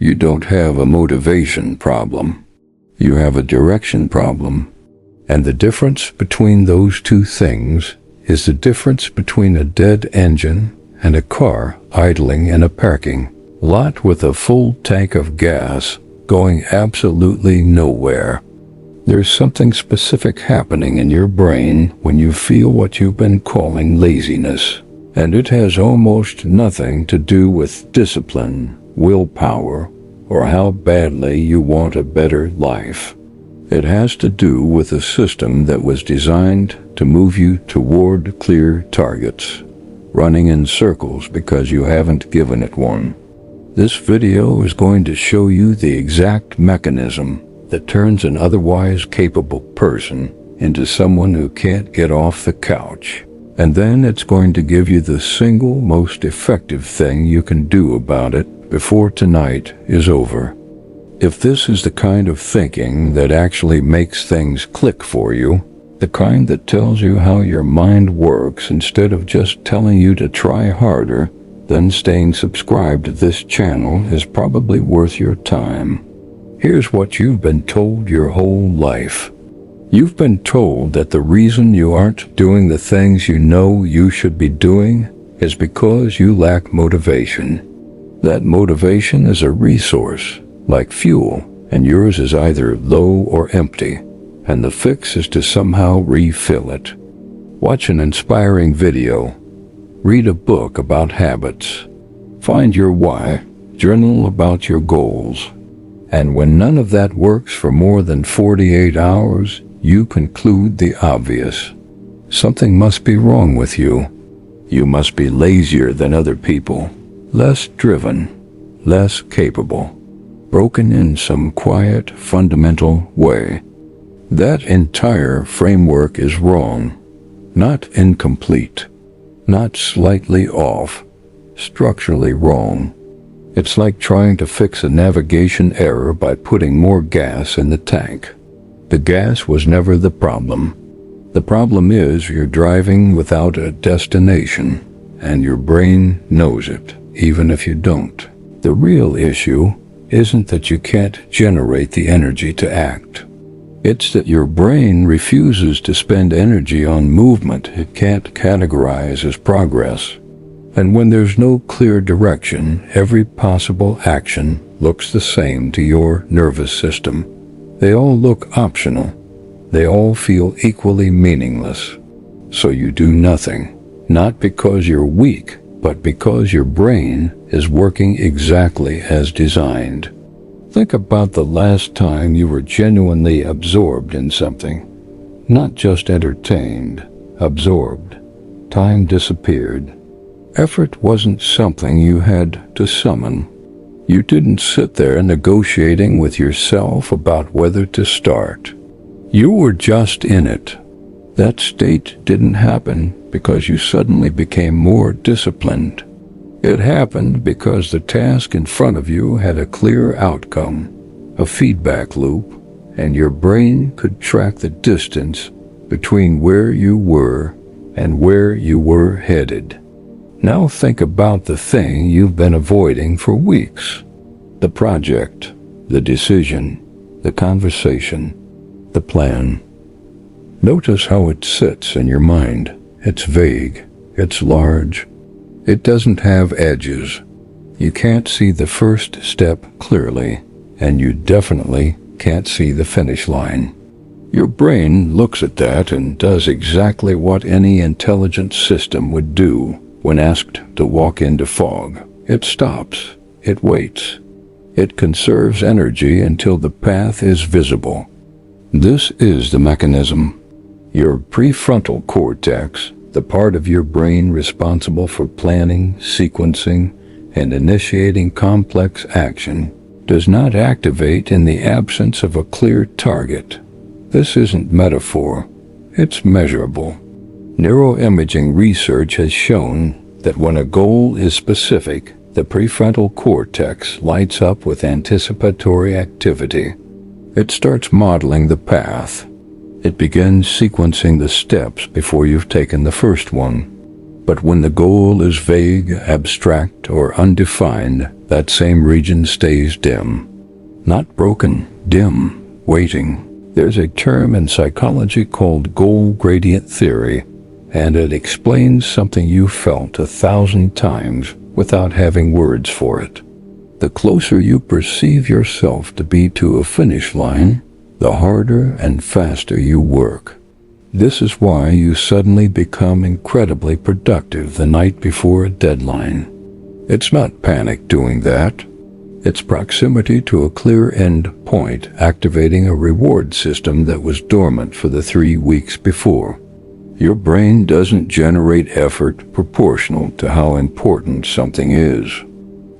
You don't have a motivation problem. You have a direction problem. And the difference between those two things is the difference between a dead engine and a car idling in a parking lot with a full tank of gas going absolutely nowhere. There's something specific happening in your brain when you feel what you've been calling laziness, and it has almost nothing to do with discipline, willpower, or how badly you want a better life. It has to do with a system that was designed to move you toward clear targets, running in circles because you haven't given it one. This video is going to show you the exact mechanism that turns an otherwise capable person into someone who can't get off the couch. And then it's going to give you the single most effective thing you can do about it before tonight is over. If this is the kind of thinking that actually makes things click for you, the kind that tells you how your mind works instead of just telling you to try harder, then staying subscribed to this channel is probably worth your time. Here's what you've been told your whole life. You've been told that the reason you aren't doing the things you know you should be doing is because you lack motivation. That motivation is a resource, like fuel, and yours is either low or empty, and the fix is to somehow refill it. Watch an inspiring video. Read a book about habits. Find your why. Journal about your goals. And when none of that works for more than 48 hours, you conclude the obvious. Something must be wrong with you. You must be lazier than other people, less driven, less capable, broken in some quiet, fundamental way. That entire framework is wrong, not incomplete. Not slightly off, structurally wrong. It's like trying to fix a navigation error by putting more gas in the tank. The gas was never the problem. The problem is you're driving without a destination, and your brain knows it, even if you don't. The real issue isn't that you can't generate the energy to act. It's that your brain refuses to spend energy on movement it can't categorize as progress. And when there's no clear direction, every possible action looks the same to your nervous system. They all look optional. They all feel equally meaningless. So you do nothing, not because you're weak, but because your brain is working exactly as designed. Think about the last time you were genuinely absorbed in something. Not just entertained, absorbed. Time disappeared. Effort wasn't something you had to summon. You didn't sit there negotiating with yourself about whether to start. You were just in it. That state didn't happen because you suddenly became more disciplined. It happened because the task in front of you had a clear outcome, a feedback loop, and your brain could track the distance between where you were and where you were headed. Now think about the thing you've been avoiding for weeks. The project, the decision, the conversation, the plan. Notice how it sits in your mind. It's vague. It's large. It doesn't have edges. You can't see the first step clearly, and you definitely can't see the finish line. Your brain looks at that and does exactly what any intelligent system would do when asked to walk into fog. It stops. It waits. It conserves energy until the path is visible. This is the mechanism. Your prefrontal cortex, the part of your brain responsible for planning, sequencing, and initiating complex action, does not activate in the absence of a clear target. This isn't metaphor, it's measurable. Neuroimaging research has shown that when a goal is specific, the prefrontal cortex lights up with anticipatory activity. It starts modeling the path. It begins sequencing the steps before you've taken the first one. But when the goal is vague, abstract, or undefined, that same region stays dim. Not broken, dim, waiting. There's a term in psychology called goal gradient theory, and it explains something you felt 1,000 times without having words for it. The closer you perceive yourself to be to a finish line, the harder and faster you work. This is why you suddenly become incredibly productive the night before a deadline. It's not panic doing that. It's proximity to a clear end point activating a reward system that was dormant for the 3 weeks before. Your brain doesn't generate effort proportional to how important something is.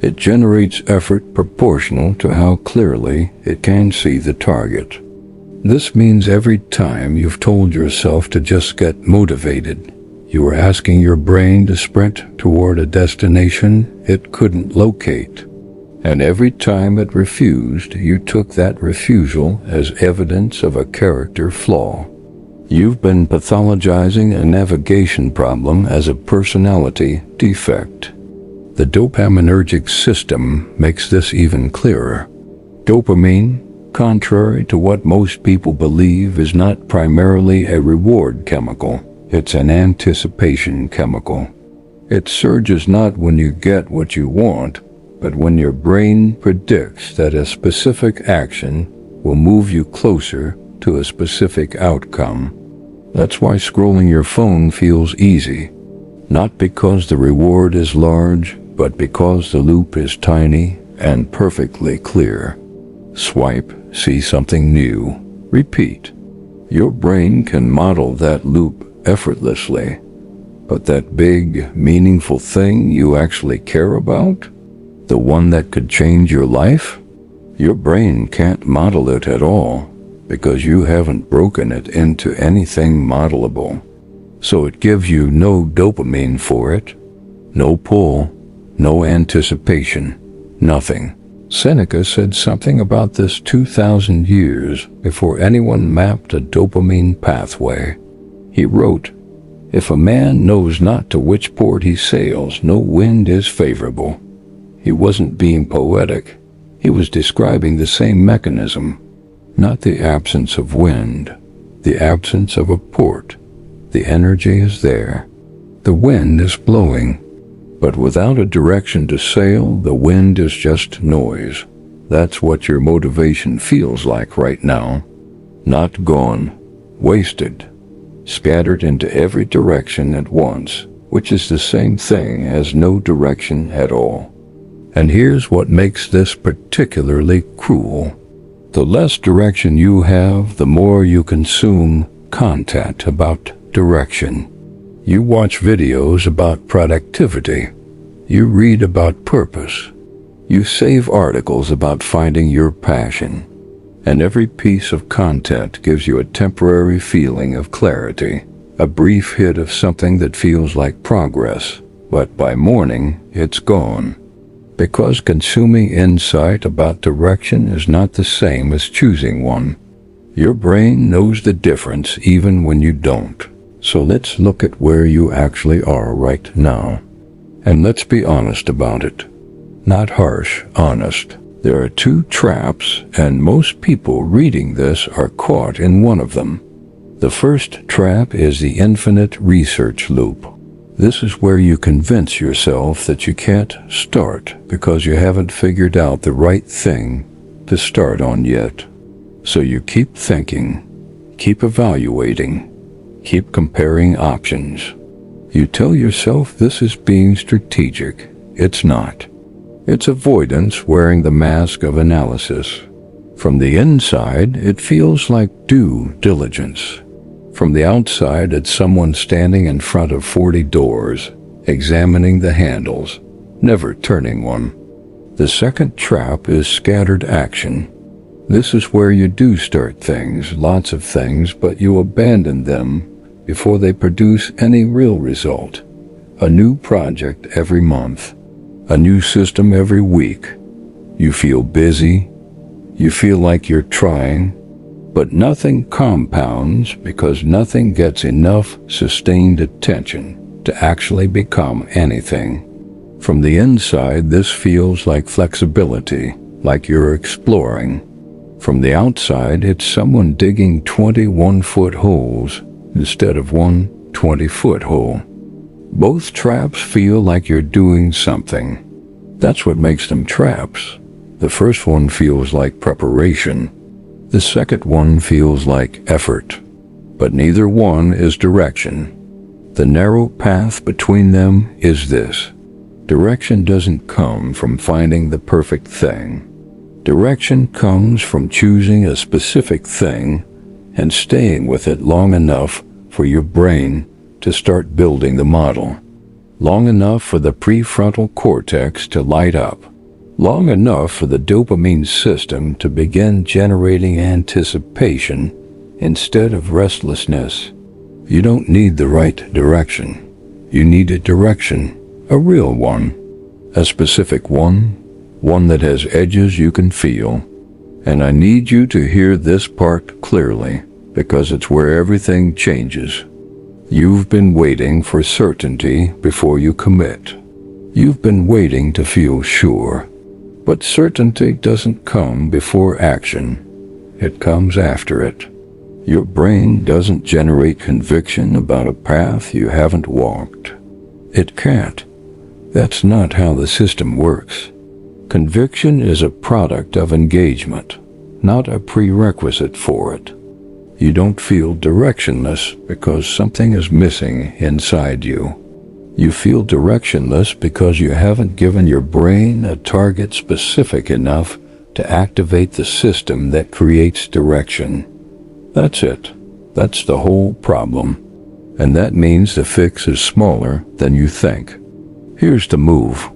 It generates effort proportional to how clearly it can see the target. This means every time you've told yourself to just get motivated, you are asking your brain to sprint toward a destination it couldn't locate. And every time it refused, you took that refusal as evidence of a character flaw. You've been pathologizing a navigation problem as a personality defect. The dopaminergic system makes this even clearer. Dopamine, contrary to what most people believe, is not primarily a reward chemical. It's an anticipation chemical. It surges not when you get what you want, but when your brain predicts that a specific action will move you closer to a specific outcome. That's why scrolling your phone feels easy. Not because the reward is large, but because the loop is tiny and perfectly clear. Swipe, see something new, repeat. Your brain can model that loop effortlessly, but that big, meaningful thing you actually care about, the one that could change your life, your brain can't model it at all because you haven't broken it into anything modelable. So it gives you no dopamine for it, no pull, no anticipation, nothing. Seneca said something about this 2,000 years before anyone mapped a dopamine pathway. He wrote, "If a man knows not to which port he sails, no wind is favorable." He wasn't being poetic. He was describing the same mechanism, not the absence of wind, the absence of a port. The energy is there. The wind is blowing. But without a direction to sail, the wind is just noise. That's what your motivation feels like right now. Not gone, wasted, scattered into every direction at once, which is the same thing as no direction at all. And here's what makes this particularly cruel. The less direction you have, the more you consume content about direction. You watch videos about productivity. You read about purpose. You save articles about finding your passion. And every piece of content gives you a temporary feeling of clarity, a brief hit of something that feels like progress, but by morning, it's gone. Because consuming insight about direction is not the same as choosing one. Your brain knows the difference even when you don't. So let's look at where you actually are right now. And let's be honest about it. Not harsh, honest. There are 2 traps, and most people reading this are caught in one of them. The first trap is the infinite research loop. This is where you convince yourself that you can't start because you haven't figured out the right thing to start on yet. So you keep thinking, keep evaluating, keep comparing options. You tell yourself this is being strategic. It's not. It's avoidance wearing the mask of analysis. From the inside, it feels like due diligence. From the outside, it's someone standing in front of 40 doors, examining the handles, never turning one. The second trap is scattered action. This is where you do start things, lots of things, but you abandon them before they produce any real result. A new project every month, a new system every week. You feel busy, you feel like you're trying, but nothing compounds because nothing gets enough sustained attention to actually become anything. From the inside, this feels like flexibility, like you're exploring. From the outside, it's someone digging 21-foot holes instead of one 20-foot hole. Both traps feel like you're doing something. That's what makes them traps. The first one feels like preparation. The second one feels like effort. But neither one is direction. The narrow path between them is this. Direction doesn't come from finding the perfect thing. Direction comes from choosing a specific thing and staying with it long enough for your brain to start building the model. Long enough for the prefrontal cortex to light up. Long enough for the dopamine system to begin generating anticipation instead of restlessness. You don't need the right direction. You need a direction, a real one, a specific one that has edges you can feel. And I need you to hear this part clearly, because it's where everything changes. You've been waiting for certainty before you commit. You've been waiting to feel sure. But certainty doesn't come before action. It comes after it. Your brain doesn't generate conviction about a path you haven't walked. It can't. That's not how the system works. Conviction is a product of engagement, not a prerequisite for it. You don't feel directionless because something is missing inside you. You feel directionless because you haven't given your brain a target specific enough to activate the system that creates direction. That's it. That's the whole problem. And that means the fix is smaller than you think. Here's the move.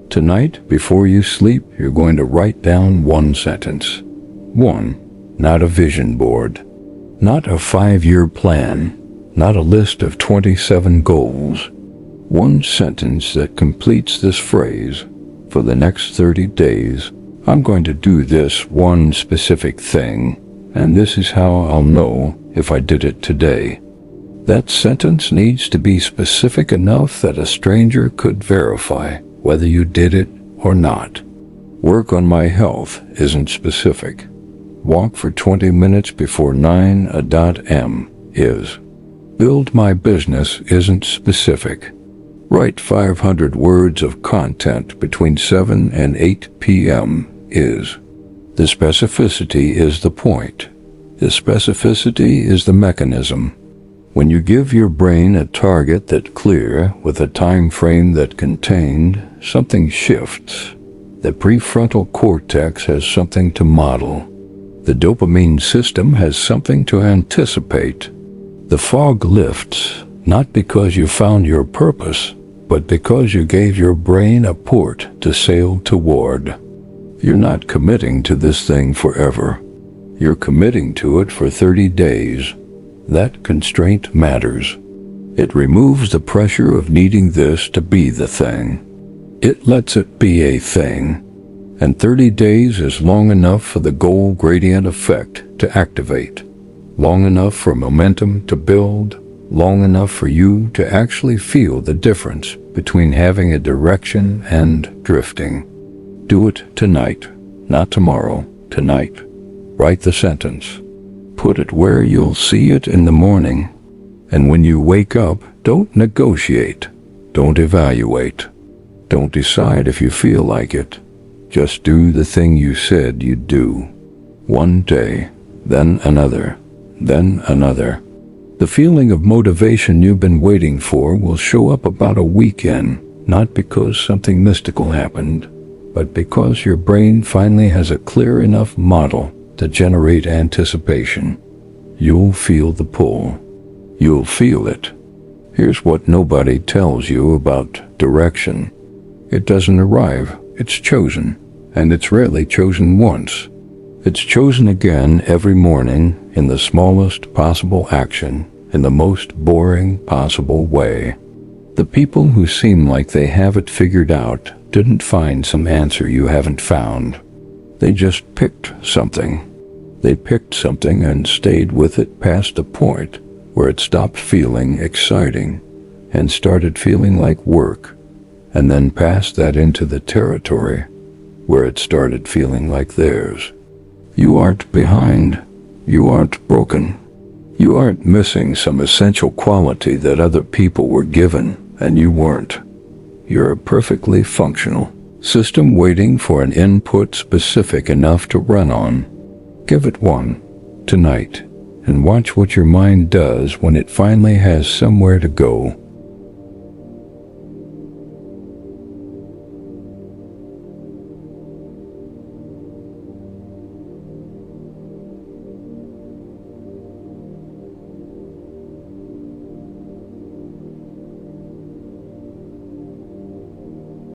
Tonight, before you sleep, you're going to write down one sentence. One, not a vision board. Not a 5-year plan. Not a list of 27 goals. One sentence that completes this phrase. For the next 30 days, I'm going to do this one specific thing, and this is how I'll know if I did it today. That sentence needs to be specific enough that a stranger could verify whether you did it or not. Work on my health isn't specific. Walk for 20 minutes before 9 a.m. is. Build my business isn't specific. Write 500 words of content between 7 and 8 p.m. is. The specificity is the point. The specificity is the mechanism. When you give your brain a target that's clear with a time frame that contained, something shifts. The prefrontal cortex has something to model. The dopamine system has something to anticipate. The fog lifts, not because you found your purpose, but because you gave your brain a port to sail toward. You're not committing to this thing forever. You're committing to it for 30 days. That constraint matters. It removes the pressure of needing this to be the thing. It lets it be a thing. And 30 days is long enough for the goal gradient effect to activate. Long enough for momentum to build. Long enough for you to actually feel the difference between having a direction and drifting. Do it tonight, not tomorrow, tonight. Write the sentence. Put it where you'll see it in the morning. And when you wake up, don't negotiate. Don't evaluate. Don't decide if you feel like it. Just do the thing you said you'd do. One day, then another, then another. The feeling of motivation you've been waiting for will show up about a week in, not because something mystical happened, but because your brain finally has a clear enough model to generate anticipation. You'll feel the pull. You'll feel it. Here's what nobody tells you about direction. It doesn't arrive. It's chosen. And it's rarely chosen once. It's chosen again every morning in the smallest possible action, in the most boring possible way. The people who seem like they have it figured out didn't find some answer you haven't found. They just picked something. They picked something and stayed with it past the point where it stopped feeling exciting and started feeling like work. and then passed that into the territory where it started feeling like theirs. You aren't behind. You aren't broken. You aren't missing some essential quality that other people were given and you weren't. You're a perfectly functional system waiting for an input specific enough to run on. Give it one tonight and watch what your mind does when it finally has somewhere to go